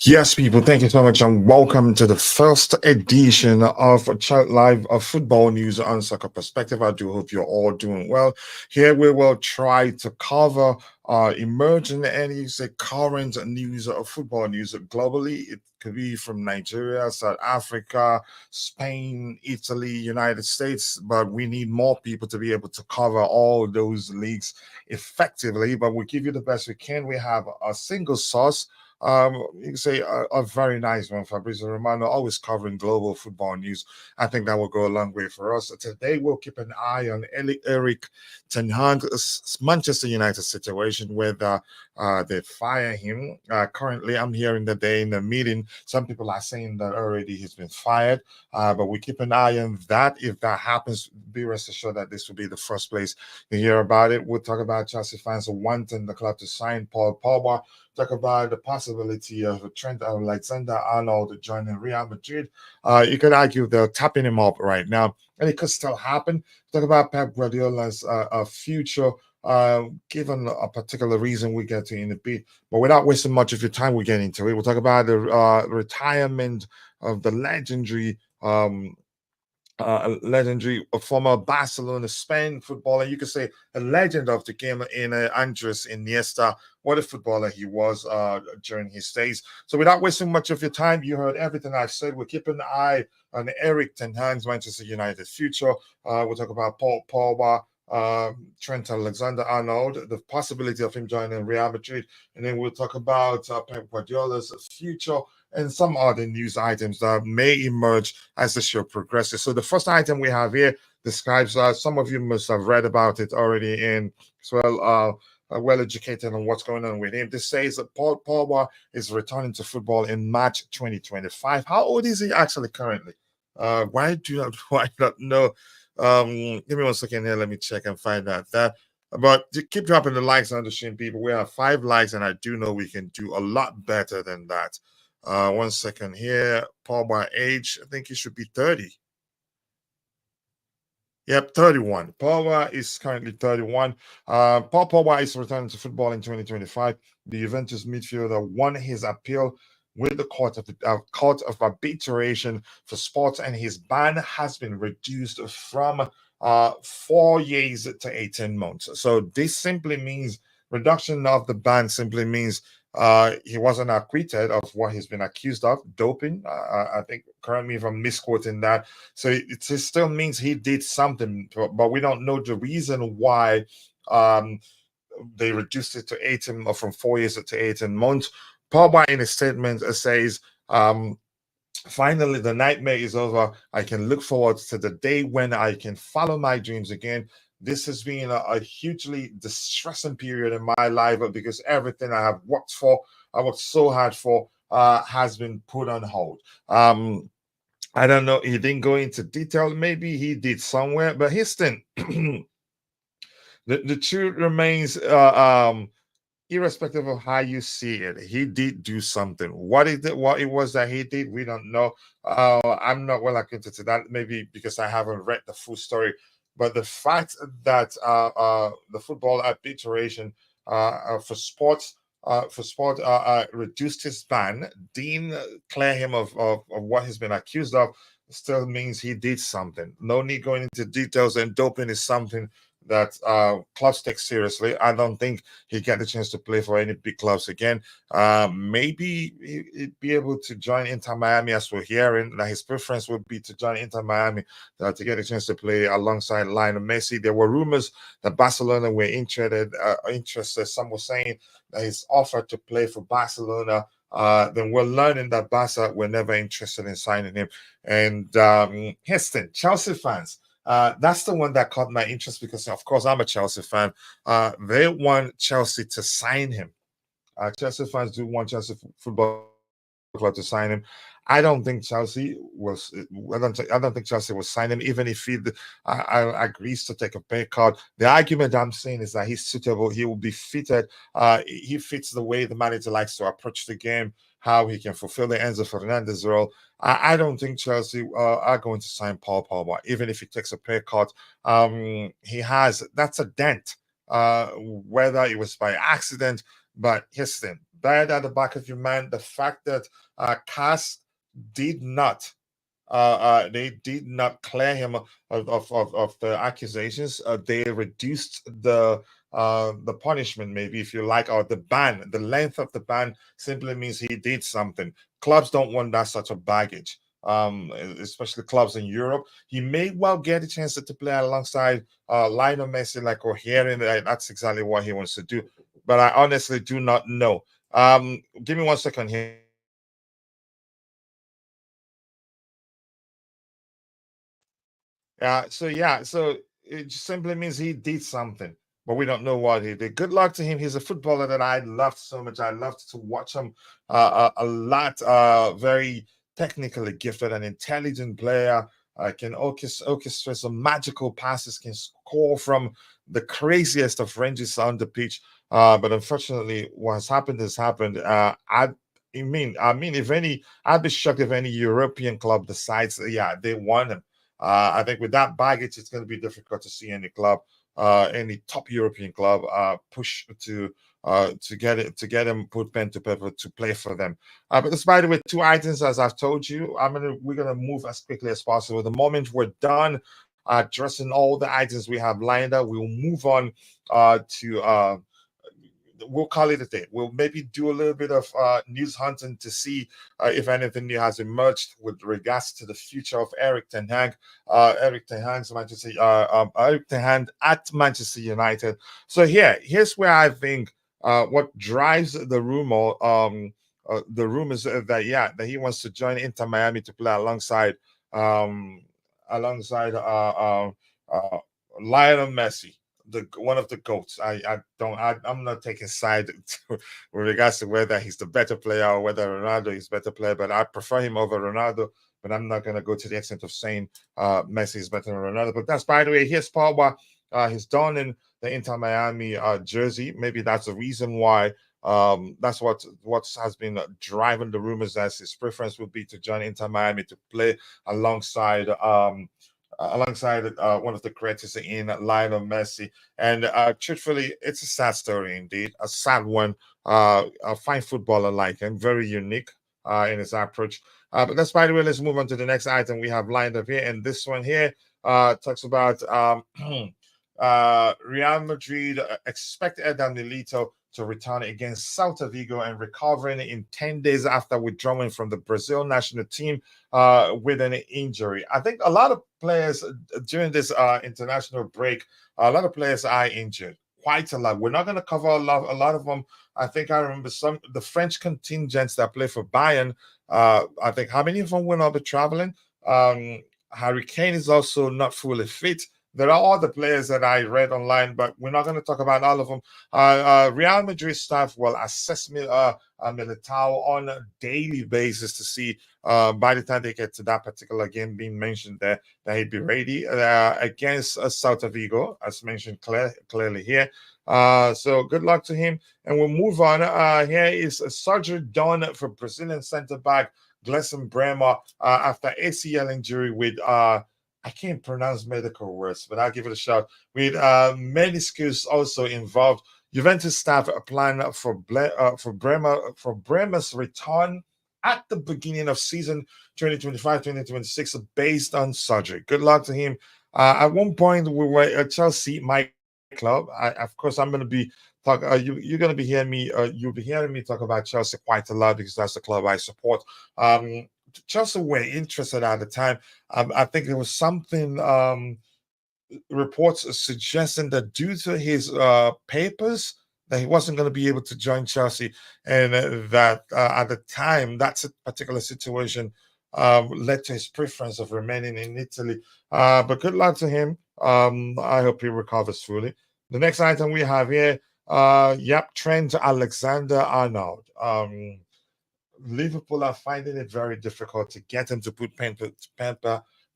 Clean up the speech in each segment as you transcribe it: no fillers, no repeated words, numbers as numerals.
Yes, people, thank you so much, and welcome to the first edition of Chat Live of Football News on Soccer Perspective. I do hope you're all doing well. Here we will try to cover emerging and you say current news of football news globally. It could be from Nigeria, South Africa, Spain, Italy, United States, but we need more people to be able to cover all those leagues effectively. But we'll give you the best we can. We have a single source, you can say a very nice one, Fabrizio Romano, always covering global football news. I think that will go a long way for us. Today, we'll keep an eye on Erik Ten Hag's Manchester United situation, whether they fire him. Currently, I'm hearing that they're in a meeting. Some people are saying that already he's been fired, but we keep an eye on that. If that happens, be rest assured that this will be the first place you hear about it. We'll talk about Chelsea fans wanting the club to sign Paul Pogba. Talk about the possibility of Trent Alexander-Arnold joining Real Madrid. You could argue they're tapping him up right now, and it could still happen. Talk about Pep Guardiola's future, given a particular reason we get to in a bit. But without wasting much of your time, we get into it. We'll talk about the retirement of the legendary former Barcelona Spain footballer. You could say a legend of the game in Andrés Iniesta. What a footballer he was during his days. So without wasting much of your time, you heard everything I've said. We'll keep an eye on Erik Ten Hag's Manchester United future. We'll talk about Paul Pogba, Trent Alexander-Arnold, the possibility of him joining Real Madrid, and then we'll talk about Pep Guardiola's future and some other news items that may emerge as the show progresses. So the first item we have here describes, some of you must have read about it already in as well, well educated on what's going on with him. This says that Paul Pogba is returning to football in March 2025. How old is he actually currently? Why not know? Give me 1 second here. Let me check and find out that. But keep dropping the likes on the stream, people. We have 5 likes, and I do know we can do a lot better than that. 1 second here. Paul by age, I think he should be 30. Yep, 31. Pogba is currently 31. Paul Pogba is returning to football in 2025. The Juventus midfielder won his appeal with the court of arbitration for sports, and his ban has been reduced from 4 years to 18 months. So this simply means reduction of the ban simply means he wasn't acquitted of what he's been accused of, doping. I think, correct me if I'm misquoting that. So it still means he did something, but we don't know the reason why they reduced it to 18 or from 4 years to 18 months. Pogba in a statement says, finally, the nightmare is over. I can look forward to the day when I can follow my dreams again. This has been a hugely distressing period in my life because everything I have worked for, I worked so hard for, has been put on hold. I don't know. He didn't go into detail. Maybe he did somewhere, but his thing, the truth remains, irrespective of how you see it, he did do something. What it was that he did, we don't know. I'm not well acquainted to that, maybe because I haven't read the full story. But the fact that the football arbitration for sport reduced his ban, didn't clear him of what he's been accused of, still means he did something. No need going into details, and doping is something that clubs take seriously. I don't think he'd get the chance to play for any big clubs again. Maybe he'd be able to join Inter Miami, as we're hearing that his preference would be to join Inter Miami to get a chance to play alongside Lionel Messi. There were rumors that Barcelona were interested. Some were saying that he's offered to play for Barcelona. Then we're learning that Barca were never interested in signing him. And Heston, Chelsea fans, that's the one that caught my interest because, of course, I'm a Chelsea fan. They want Chelsea to sign him. Chelsea fans do want Chelsea Football Club to sign him. I don't think Chelsea was. I don't think Chelsea will sign him, even if he agrees to take a pay cut. The argument I'm saying is that he's suitable. He will be fitted. He fits the way the manager likes to approach the game, how he can fulfill the Enzo Fernandez role. I don't think Chelsea are going to sign Paul Pogba, even if he takes a pay cut. That's a dent. Whether it was by accident, but here's the thing. bear at the back of your mind the fact that CAS did not they did not clear him of the accusations. They reduced the punishment, maybe if you like, or the ban. The length of the ban simply means he did something. Clubs don't want that sort of baggage. Especially clubs in Europe. He may well get a chance to play alongside Lionel Messi, like we're hearing that that's exactly what he wants to do. But I honestly do not know. Give me 1 second here. So it just simply means he did something, but we don't know what he did. Good luck to him. He's a footballer that I loved so much. I loved to watch him a lot. Very technically gifted, an intelligent player. Can orchestrate some magical passes. Can score from the craziest of ranges on the pitch. But unfortunately, what has happened has happened. I mean, if any, I'd be shocked if any European club decides, yeah, they want him. I think with that baggage, it's going to be difficult to see any club, any top European club, push to get him put pen to paper to play for them. But despite the way, two items, as I've told you, we're gonna move as quickly as possible. The moment we're done addressing all the items we have lined up, we'll move on to we'll call it a day. We'll maybe do a little bit of news hunting to see if anything new has emerged with regards to the future of Erik ten Hag. Erik ten Hag at Manchester United. So here's where I think what drives the rumor. The rumors that that he wants to join Inter Miami to play um, alongside Lionel Messi, the one of the goats. I'm not taking side with regards to whether he's the better player or whether Ronaldo is better player, but I prefer him over Ronaldo. But I'm not gonna go to the extent of saying Messi is better than Ronaldo. But that's, by the way, here's Pogba. He's donning the Inter Miami jersey. Maybe that's the reason why. That's what has been driving the rumors, as his preference would be to join Inter Miami to play alongside one of the greatest in Lionel Messi. And truthfully, it's a sad story indeed, a sad one. A fine footballer like him, very unique in his approach. But that's, by the way, let's move on to the next item we have lined up here. And this one here talks about Real Madrid expect Eder Milito to return against Celta Vigo and recovering in 10 days after withdrawing from the Brazil national team with an injury. I think a lot of players during this international break, a lot of players are injured. Quite a lot. We're not going to cover a lot of them. I think I remember the French contingents that play for Bayern. I think how many of them will not be traveling? Harry Kane is also not fully fit. There are other players that I read online, but we're not going to talk about all of them. Real Madrid staff will assess Militao on a daily basis to see by the time they get to that particular game being mentioned there, that he'd be ready against Celta Vigo, as mentioned clearly here. So good luck to him. And we'll move on. Here is a surgery done for Brazilian center back Glesson Bremer after ACL injury with I can't pronounce medical words, but I'll give it a shot. With meniscus also involved, Juventus staff plan for Bremer's return at the beginning of season 2025-2026 based on surgery. Good luck to him. At one point, we were at Chelsea, my club. Of course, I'm going to be talk. You're going to be hearing me. You'll be hearing me talk about Chelsea quite a lot because that's the club I support. Chelsea were interested at the time. I think there was something reports suggesting that due to his papers that he wasn't going to be able to join Chelsea, and that at the time that particular situation led to his preference of remaining in Italy. But good luck to him. I hope he recovers fully. The next item we have here, Trent Alexander-Arnold. Liverpool are finding it very difficult to get him to put pen to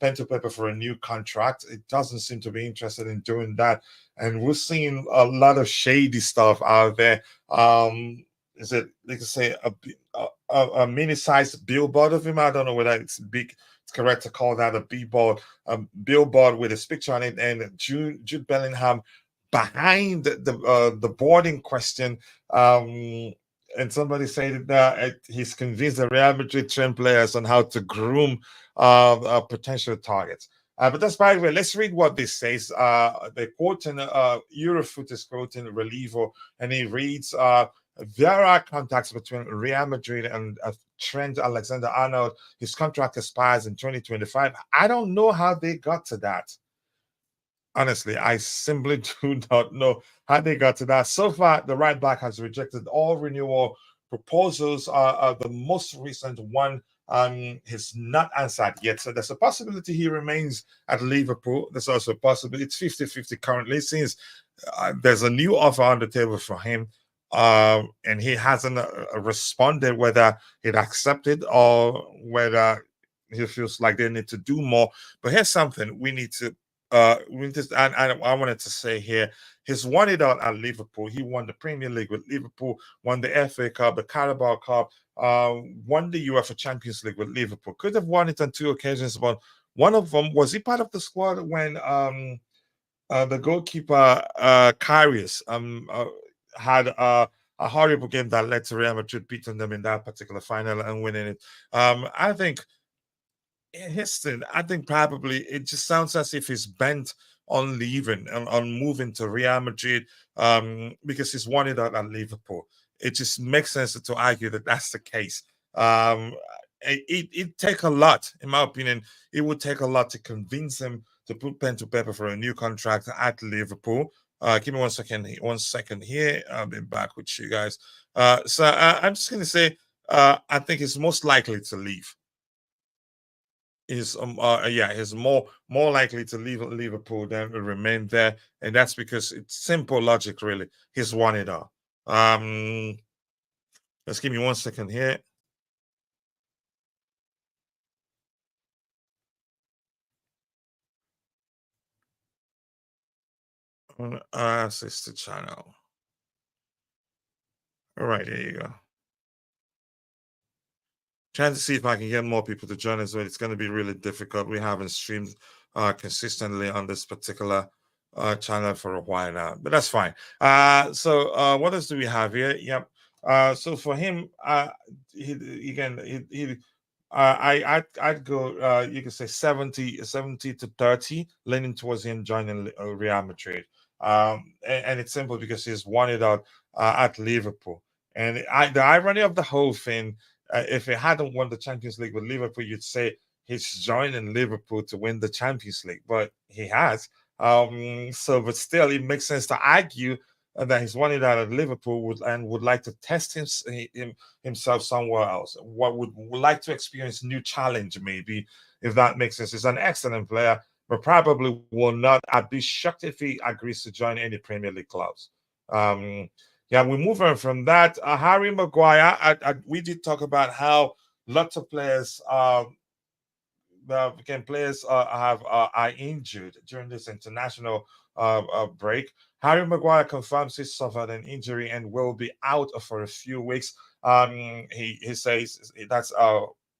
paper for a new contract. It doesn't seem to be interested in doing that, and we're seeing a lot of shady stuff out there. Is it, they can say, a mini-sized billboard of him? I don't know whether it's big. It's correct to call that a billboard, billboard with his picture on it, and Jude Bellingham behind the board in question. and somebody said that he's convinced the Real Madrid trained players on how to groom potential targets. But that's by the way. Let's read what this says. The quoting Eurofoot is quoting Relievo, and he reads, "There are contacts between Real Madrid and Trent Alexander-Arnold. His contract expires in 2025. I don't know how they got to that. Honestly, I simply do not know how they got to that. So far, the right back has rejected all renewal proposals. The most recent one has not answered yet. So there's a possibility he remains at Liverpool. There's also a possibility it's 50-50 currently, since there's a new offer on the table for him. And he hasn't responded whether he'd accepted or whether he feels like they need to do more. But here's something we need to and I wanted to say here, he's won it all at Liverpool. He won the Premier League with Liverpool, won the FA Cup, the Carabao Cup, won the UEFA Champions League with Liverpool. Could have won it on 2 occasions, but one of them, was he part of the squad when the goalkeeper Karius had a horrible game that led to Real Madrid beating them in that particular final and winning it. I think Houston, I think probably it just sounds as if he's bent on leaving and on moving to Real Madrid because he's wanted out at Liverpool. It just makes sense to argue that that's the case. It take a lot, in my opinion. It would take a lot to convince him to put pen to paper for a new contract at Liverpool. Give me 1 second. 1 second here. I'll be back with you guys. So I'm just gonna say I think he's most likely to leave. Is he's more likely to leave Liverpool than to remain there, and that's because it's simple logic, really. He's won it all. Let's give me 1 second here. Sister channel. All right, there you go. Trying to see if I can get more people to join us, but it's going to be really difficult. We haven't streamed consistently on this particular channel for a while now, but that's fine. So what else do we have here? Yep. So for him, I'd go. You could say 70 to 30, leaning towards him joining Real Madrid. And it's simple because he's won it out at Liverpool. And the irony of the whole thing, if he hadn't won the Champions League with Liverpool, you'd say he's joining Liverpool to win the Champions League, but he has. But still, it makes sense to argue that he's won it out at Liverpool would like to test himself somewhere else. Would like to experience new challenge, maybe, if that makes sense. He's an excellent player, but probably will not. I'd be shocked if he agrees to join any Premier League clubs. Yeah, we move on from that. Harry Maguire, we did talk about how lots of players are injured during this international break. Harry Maguire confirms he suffered an injury and will be out for a few weeks. He says that's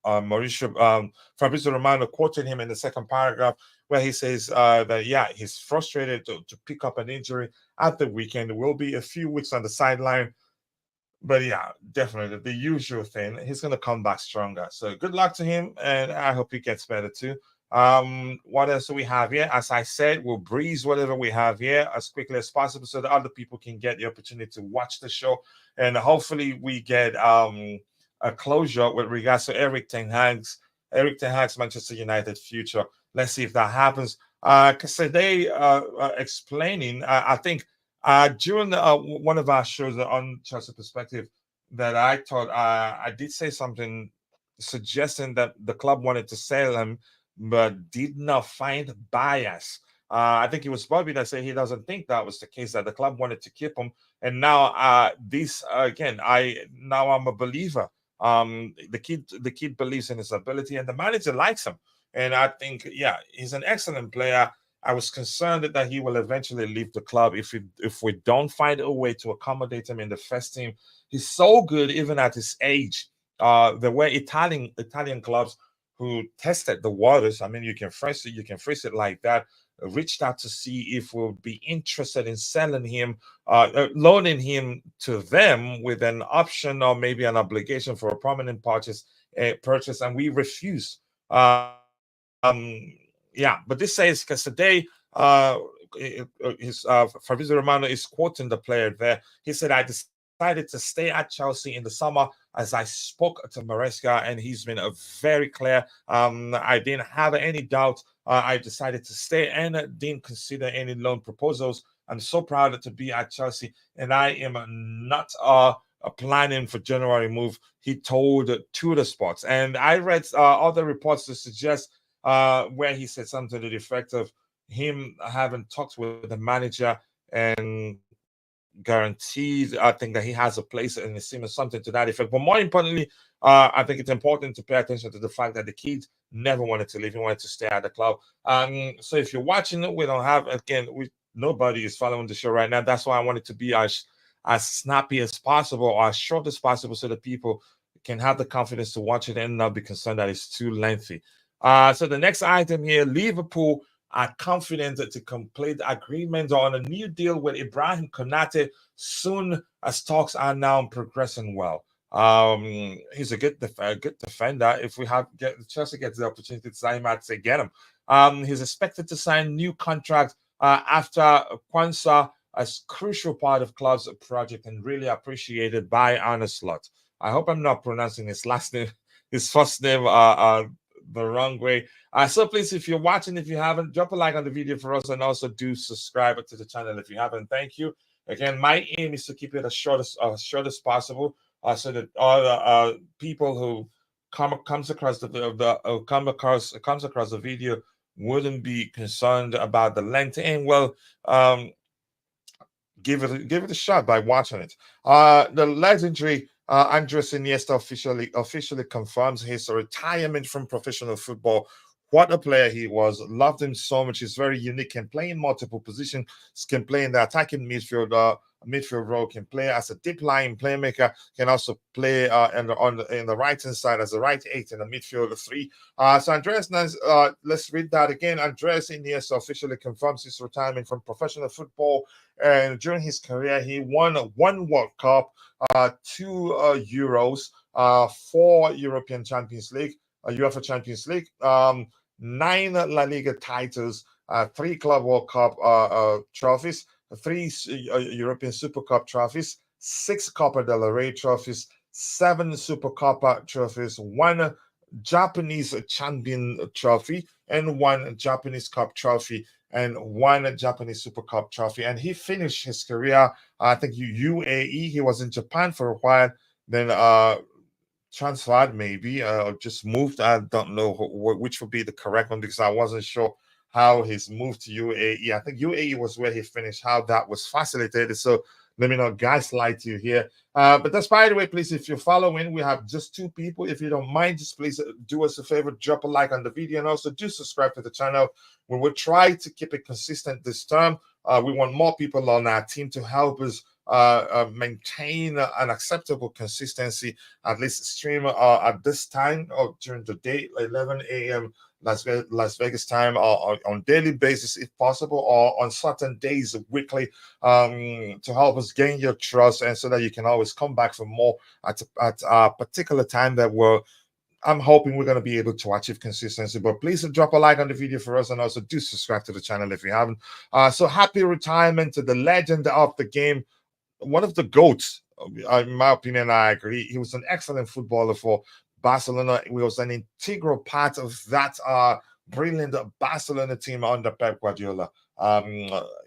Mauricio Fabrizio Romano quoting him in the second paragraph, where he says that he's frustrated to pick up an injury at the weekend. It will be a few weeks on the sideline. But yeah, definitely the usual thing. He's going to come back stronger. So good luck to him, and I hope he gets better too. What else do we have here? As I said, we'll breeze whatever we have here as quickly as possible so that other people can get the opportunity to watch the show, and hopefully we get a closure with regards to Erik Ten Hag's Manchester United future. Let's see if that happens. Because today, explaining, I think during one of our shows on Chelsea Perspective, that I thought I did say something suggesting that the club wanted to sell him, but did not find buyers. I think it was Bobby that said he doesn't think that was the case, that the club wanted to keep him. And now this again, I'm a believer. The kid believes in his ability, and the manager likes him. And I think, he's an excellent player. I was concerned that he will eventually leave the club if we don't find a way to accommodate him in the first team. He's so good even at his age. There were Italian clubs who tested the waters. I mean, you can phrase it like that. reached out to see if we'll be interested in selling him, loaning him to them with an option or maybe an obligation for a permanent purchase, and we refused. Yeah, but this says because today, Fabrizio Romano is quoting the player there. He said, "I decided to stay at Chelsea in the summer as I spoke to Maresca, and he's been very clear. I didn't have any doubt. I decided to stay and didn't consider any loan proposals. I'm so proud to be at Chelsea, and I am not planning for January move," he told Tudor Sports. And I read other reports to suggest where he said something to the effect of him having talked with the manager and guaranteed, I think, that he has a place in the team or something to that effect. But more importantly, I think it's important to pay attention to the fact that the kid never wanted to leave. He wanted to stay at the club. So if you're watching it, we don't have, again, nobody is following the show right now. That's why I wanted to be as snappy as possible or as short as possible so that people can have the confidence to watch it and not be concerned that it's too lengthy. So the next item here, Liverpool are confident to complete agreement on a new deal with Ibrahim Konate soon as talks are now progressing well. He's a good defender. If Chelsea gets the opportunity to sign him, I'd say get him. He's expected to sign a new contract after Kwanzaa as crucial part of club's project and really appreciated by Arne Slot. I hope I'm not pronouncing his first name the wrong way. So please, if you're watching, if you haven't, drop a like on the video for us and also do subscribe to the channel if you haven't. Thank you. Again, my aim is to keep it as short as possible so that all the people who comes across the video wouldn't be concerned about the length and give it a shot by watching it. The legendary Andrés Iniesta officially confirms his retirement from professional football. What a player he was. Loved him so much. He's very unique. Can play in multiple positions. Can play in the attacking midfield role. Can play as a deep line playmaker. Can also play in the right hand side as a right eight in the midfield 3. So Andrés, let's read that again. Andrés Iniesta officially confirms his retirement from professional football. And during his career, he won 1 World Cup, 2 Euros, 4 European Champions League, UEFA Champions League, 9 La Liga titles, 3 Club World Cup trophies, 3 European Super Cup trophies, 6 Copa del Rey trophies, 7 Super Copa trophies, 1 Japanese champion trophy, and 1 Japanese Cup trophy, and 1 Japanese Super Cup trophy. And he finished his career, I think, UAE. He was in Japan for a while, then transferred maybe, or just moved. I don't know which would be the correct one because I wasn't sure how his move to UAE. I think UAE was where he finished, how that was facilitated. So let me not gaslight you here. But that's, by the way, please, if you're following, we have just 2 people. If you don't mind, just please do us a favor, drop a like on the video, and also do subscribe to the channel. We will try to keep it consistent this term. We want more people on our team to help us maintain an acceptable consistency, at least stream at this time or during the day, 11 a.m. Las Vegas time, or on daily basis if possible, or on certain days weekly, to help us gain your trust, and so that you can always come back for more at a particular time that I'm hoping we're going to be able to achieve consistency. But please drop a like on the video for us, and also do subscribe to the channel if you haven't. So happy retirement to the legend of the game, one of the GOATs, in my opinion. I agree. He was an excellent footballer for Barcelona. He was an integral part of that brilliant Barcelona team under Pep Guardiola.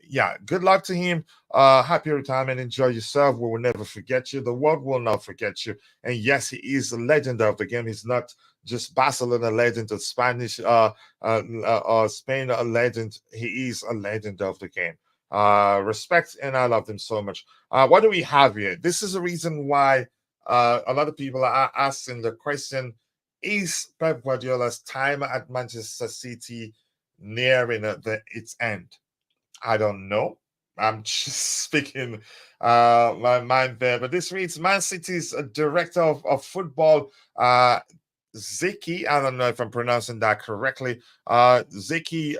Yeah, good luck to him. Happy retirement. Enjoy yourself. We will never forget you. The world will not forget you. And yes, he is a legend of the game. He's not just Barcelona legend or Spanish or Spain a legend. He is a legend of the game. Respect, and I love him so much. What do we have here? This is the reason why a lot of people are asking the question: is Pep Guardiola's time at Manchester City nearing its end? I don't know. I'm just speaking my mind there. But this reads: Man City's director of football Zeki, I don't know if I'm pronouncing that correctly. Zeki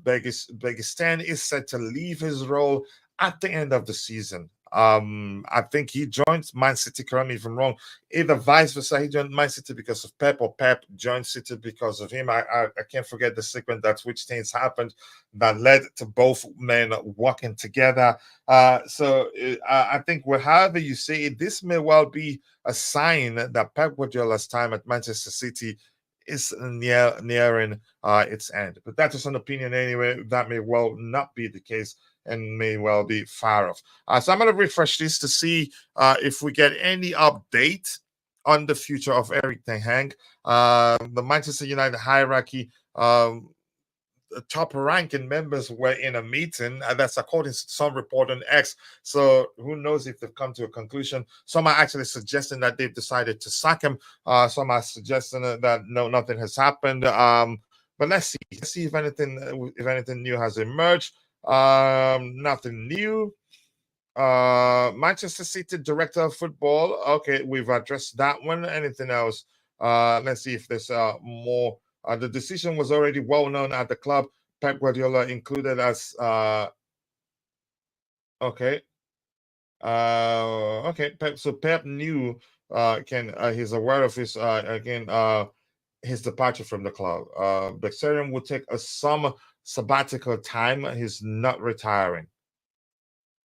Begistan is set to leave his role at the end of the season. I think he joins Man City, correct me if I'm wrong. Either vice versa, he joined Man City because of Pep, or Pep joined City because of him. I can't forget the sequence that which things happened that led to both men working together. I think however you say it, this may well be a sign that Pep Guardiola's time at Manchester City is nearing its end. But that's just an opinion anyway. That may well not be the case and may well be far off. So I'm going to refresh this to see if we get any update on the future of Erik ten Hag. The Manchester United hierarchy, top ranking members were in a meeting, and that's according to some report on X. So who knows if they've come to a conclusion. Some are actually suggesting that they've decided to sack him. Some are suggesting that no, nothing has happened. But let's see. Let's see if anything new has emerged. Nothing new. Manchester City director of football. Okay, we've addressed that one. Anything else? Let's see if there's more. The decision was already well known at the club. Pep Guardiola included as okay. Okay. So Pep knew he's aware of his departure from the club. Bexarian will take a summer sabbatical time. He's not retiring.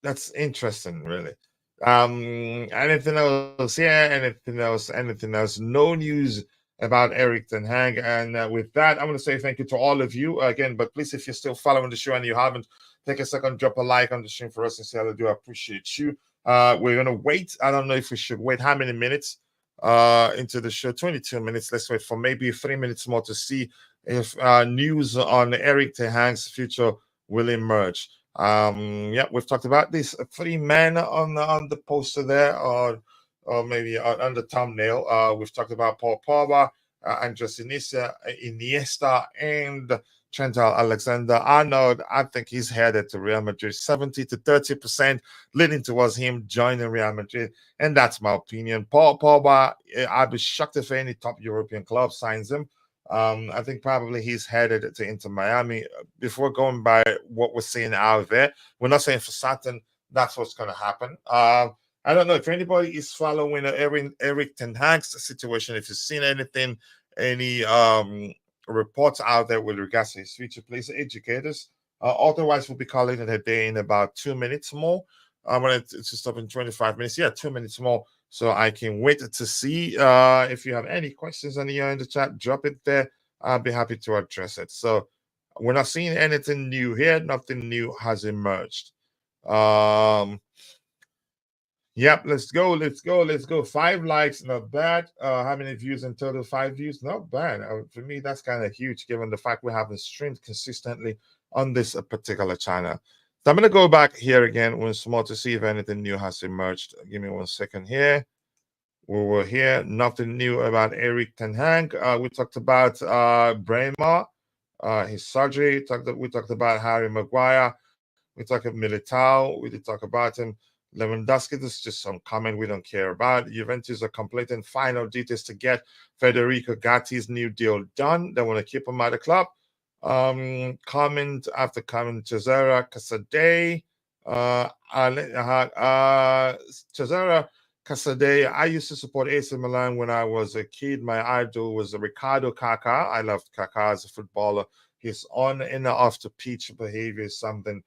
That's interesting, really. Anything else? Yeah, anything else? Anything else? No news about Erik ten Hag. And with that, I'm going to say thank you to all of you again. But please, if you're still following the show and you haven't, take a second, drop a like on the stream for us. Sincerely, I do appreciate you. We're going to wait. I don't know if we should wait how many minutes into the show. 22 minutes. Let's wait for maybe 3 minutes more to see if news on Erik ten Hag's future will emerge. Yeah, we've talked about these three men on the poster there, or maybe on the thumbnail. We've talked about Paul Pogba, Andrés Iniesta, and Trent Alexander-Arnold. I think he's headed to Real Madrid, 70 to 30%, leading towards him joining Real Madrid, and that's my opinion. Paul Pogba, I'd be shocked if any top European club signs him. I think probably he's headed to Inter Miami. Before going by what we're seeing out there, we're not saying for certain that's what's going to happen. I don't know if anybody is following Erik ten Hag's situation. If you've seen anything, any reports out there with regards to his future, please educate us. Otherwise, we'll be calling it a day in about 2 minutes more. I'm going to stop in 25 minutes. Yeah, 2 minutes more. So I can wait to see if you have any questions in the chat, drop it there. I'll be happy to address it. So we're not seeing anything new here. Nothing new has emerged. Yep, let's go. 5 likes, not bad. How many views in total? 5 views, not bad. For me, that's kind of huge given the fact we haven't streamed consistently on this particular channel. So I'm going to go back here again once more to see if anything new has emerged. Give me 1 second here. We were here. Nothing new about Erik ten Hag. We talked about Bremer, his surgery. We talked about Harry Maguire. We talked about Militao. We did talk about him. Lewandowski, this is just some comment we don't care about. Juventus are completing final details to get Federico Gatti's new deal done. They want to keep him at the club. Comment after comment, Cesare Casadei. Cesare Casadei, I used to support AC Milan when I was a kid. My idol was Ricardo Kaká. I loved Kaká as a footballer. His on and off the pitch behavior is something.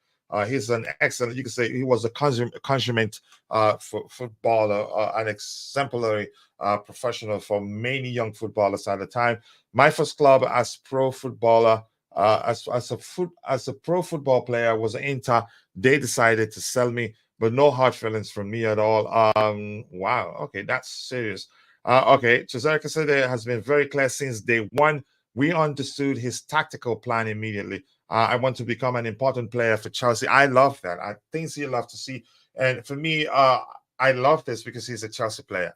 He's an excellent, you could say he was a consummate footballer, an exemplary professional for many young footballers at the time. My first club as pro footballer, as a pro football player was Inter. They decided to sell me, but no hard feelings from me at all. Wow, okay, that's serious. Okay, Cesare Casade has been very clear since day one. We understood his tactical plan immediately. I want to become an important player for Chelsea. I love that. I think you love to see. And for me, I love this because he's a Chelsea player.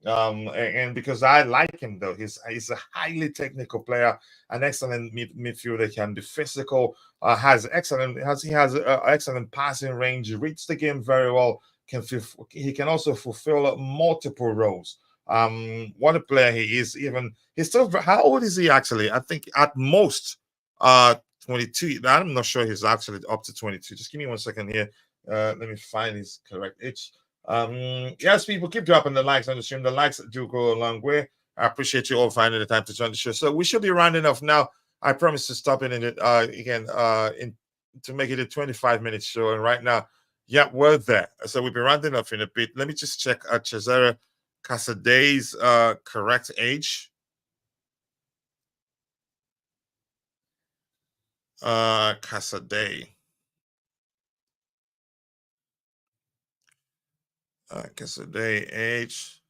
And because I like him, though. He's a highly technical player, an excellent midfielder, can be physical, has excellent passing range, reads the game very well. He can also fulfill multiple roles. What a player he is. Even he's still, how old is he actually? I think at most 22. I'm not sure he's actually up to 22. Just give me 1 second here. Let me find his correct age. Yes, people, keep dropping the likes on the stream. The likes do go a long way. I appreciate you all finding the time to join the show. So we should be rounding off now. I promise to stop it in it again to make it a 25-minute show. And right now, yeah, we're there. So we'll be rounding off in a bit. Let me just check Cesare Casadei's correct age. Casadei. Casadei age.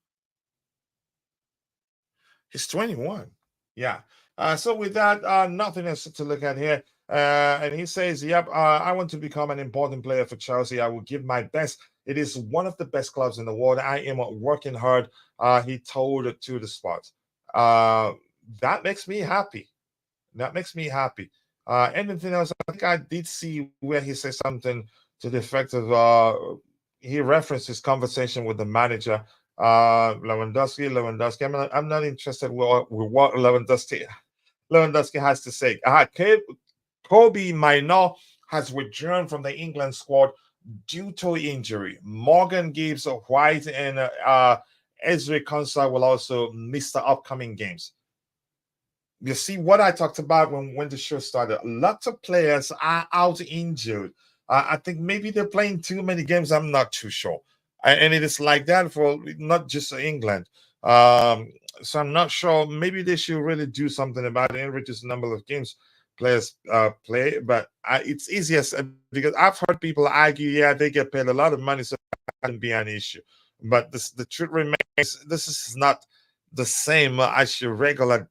He's 21. Yeah. So with that, nothing else to look at here. And he says, yep, I want to become an important player for Chelsea. I will give my best. It is one of the best clubs in the world. I am working hard, he told to the Spot. That makes me happy. That makes me happy. Anything else? I think I did see where he said something to the effect of he referenced his conversation with the manager, Lewandowski. I'm not interested with what Lewandowski has to say. Kobe Mainoo has withdrawn from the England squad due to injury. Morgan Gibbs White and Ezri Konsa will also miss the upcoming games. You see what I talked about when the show started. Lots of players are out injured. I think maybe they're playing too many games. I'm not too sure. And it is like that for not just England. So I'm not sure. Maybe they should really do something about it and reduce the number of games players play. But it's easiest because I've heard people argue, yeah, they get paid a lot of money, so that can be an issue. But the truth remains, this is not the same as your regular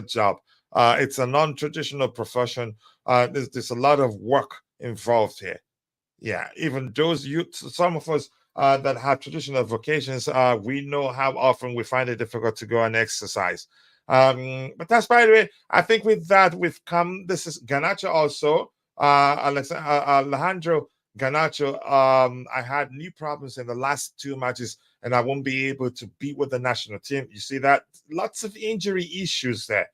job. It's a non-traditional profession. There's a lot of work involved here. Yeah, even those some of us that have traditional vocations, we know how often we find it difficult to go and exercise. But that's, by the way, I think with that we've come. This is Garnacho also. Alejandro Garnacho. I had knee problems in the last 2 matches, and I won't be able to be with the national team. You see that? Lots of injury issues there.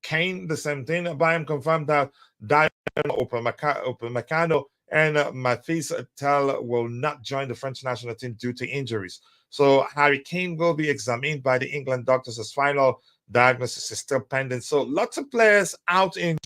Kane, the same thing. Bayern confirmed that Diamond Upamecano and Mathis Tel will not join the French national team due to injuries. So Harry Kane will be examined by the England doctors as final diagnosis is still pending. So lots of players out in.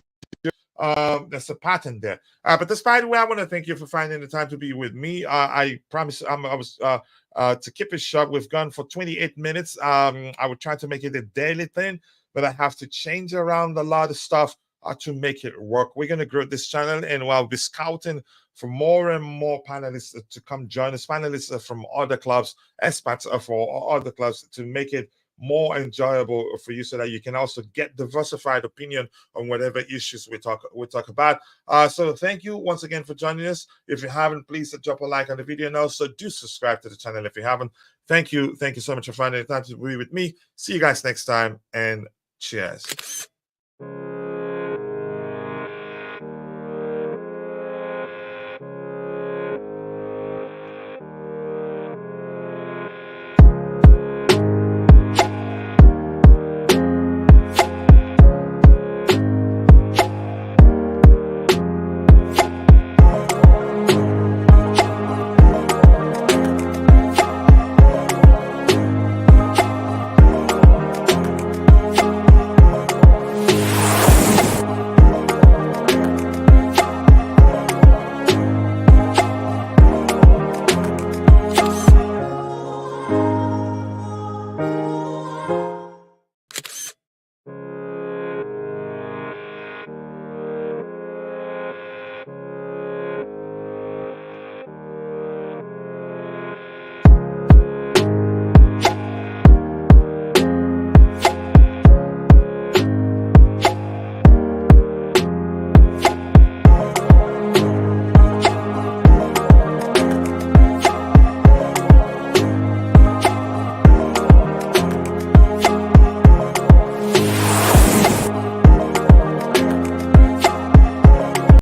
There's a pattern there. But despite the way, I want to thank you for finding the time to be with me. I promise I was to keep it short. We've gone for 28 minutes. I would try to make it a daily thing, but I have to change around a lot of stuff to make it work. We're going to grow this channel, and we'll be scouting for more and more panelists to come join us, panelists from other clubs, expats for other clubs, to make it more enjoyable for you, so that you can also get diversified opinion on whatever issues we talk about. So thank you once again for joining us. If you haven't, please drop a like on the video, and also do subscribe to the channel if you haven't. Thank you so much for finding the time to be with me. See you guys next time, and cheers.